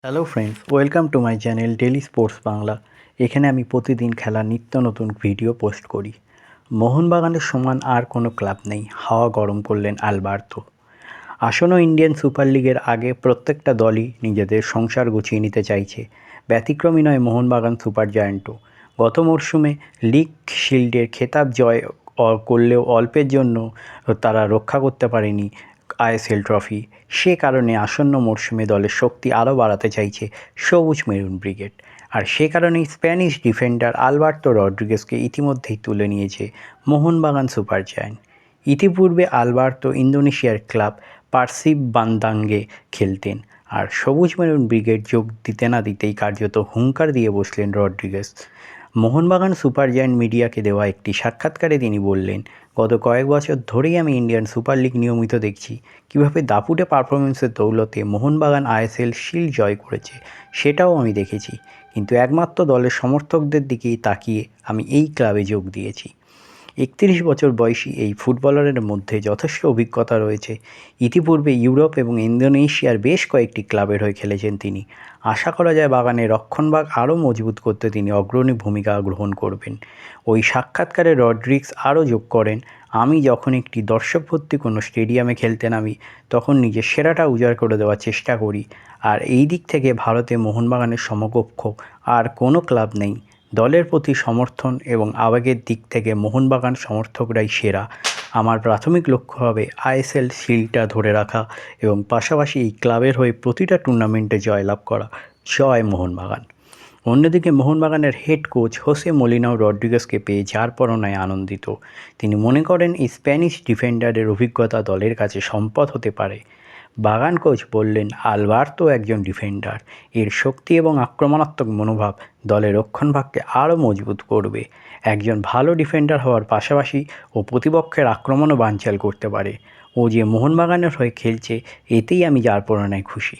Hello friends, welcome to my channel daily sports Bangla. এখানে আমি প্রতিদিন খেলার নিত্য নতুন ভিডিও পোস্ট করি। মোহনবাগানের সমান আর কোনো ক্লাব নেই, হাওয়া গরম করলেন আলবার্তো। আসন্ন ইন্ডিয়ান সুপার লিগের আগে প্রত্যেকটা দলই নিজেদের সংসার গুছিয়ে নিতে চাইছে। ব্যতিক্রমী নয় মোহনবাগান সুপার জায়ান্টও। গত মরশুমে লিগ শিল্ডের খেতাব জয় করলেও অল্পের জন্য তারা রক্ষা করতে পারেনি আইএসএল ট্রফি। সে কারণে আসন্ন মরশুমে দলের শক্তি আরও বাড়াতে চাইছে সবুজ মেরুন ব্রিগেড। আর সে কারণেই স্প্যানিশ ডিফেন্ডার আলবার্তো রড্রিগেজকে ইতিমধ্যেই তুলে নিয়েছে মোহনবাগান সুপার জায়ান্ট। ইতিপূর্বে আলবার্তো ইন্দোনেশিয়ার ক্লাব পারসিব বান্দাঙ্গে খেলতেন, আর সবুজ মেরুন ব্রিগেড যোগ দিতে না দিতেই কার্যত হুঙ্কার দিয়ে বসলেন রড্রিগেজ। মোহনবাগান সুপার জায়ান্ট মিডিয়াকে দেওয়া একটি সাক্ষাৎকারে তিনি বললেন, গত কয়েক বছর ধরেই আমি ইন্ডিয়ান সুপার লিগ নিয়মিত দেখছি। কীভাবে দাপুটে পারফরমেন্সের দৌলতে মোহনবাগান আইএসএল শিল্ড জয় করেছে সেটাও আমি দেখেছি, কিন্তু একমাত্র দলের সমর্থকদের দিকেই তাকিয়ে আমি এই ক্লাবে যোগ দিয়েছি। ৩১ বছর বয়সী এই ফুটবলারের মধ্যে যথেষ্ট অভিজ্ঞতা রয়েছে। ইতিপূর্বে ইউরোপ এবং ইন্দোনেশিয়ার বেশ কয়েকটি ক্লাবের হয়ে খেলেছেন তিনি। আশা করা যায় বাগানের রক্ষণভাগ আরও মজবুত করতে তিনি অগ্রণী ভূমিকা গ্রহণ করবেন। ওই সাক্ষাৎকারে রড্রিগস আরও যোগ করেন, আমি যখন একটি দর্শকভর্তি কোনো স্টেডিয়ামে খেলতে নামি তখন নিজের সেরাটা উজাড় করে দেওয়ার চেষ্টা করি। আর এই দিক থেকে ভারতে মোহনবাগানের সমকক্ষ আর কোনো ক্লাব নেই। দলের প্রতি সমর্থন এবং আবেগের দিক থেকে মোহনবাগান সমর্থকরাই সেরা। আমার প্রাথমিক লক্ষ্য হবে আইএসএল শিল্ডটা ধরে রাখা এবং পাশাপাশি এই ক্লাবের হয়ে প্রতিটা টুর্নামেন্টে জয়লাভ করা। জয় মোহনবাগান। অন্যদিকে মোহনবাগানের হেড কোচ হোসে মোলিনাও রড্রিগেজকে পেয়ে যার পরনায় আনন্দিত। তিনি মনে করেন এই স্প্যানিশ ডিফেন্ডারের অভিজ্ঞতা দলের কাছে সম্পদ হতে পারে। বাগান কোচ বললেন, আলবার্তো একজন ডিফেন্ডার, এর শক্তি এবং আক্রমণাত্মক মনোভাব দলের রক্ষণভাগকে আরও মজবুত করবে। একজন ভালো ডিফেন্ডার হওয়ার পাশাপাশি ও প্রতিপক্ষের আক্রমণও বানচাল করতে পারে। ও যে মোহনবাগানের হয়ে খেলছে এতেই আমি যার পরনায় খুশি।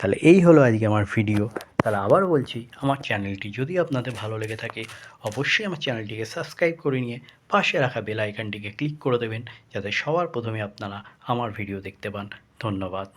তাহলে এই হলো আজকে আমার ভিডিও। তাহলে আবার বলছি, আমার চ্যানেলটি যদি আপনাদের ভালো লেগে থাকে অবশ্যই আমার চ্যানেলটিকে সাবস্ক্রাইব করে নিয়ে পাশে রাখা বেল আইকনটিকে ক্লিক করে দেবেন, যাতে সবার প্রথমে আপনারা আমার ভিডিও দেখতে পান। ধন্যবাদ।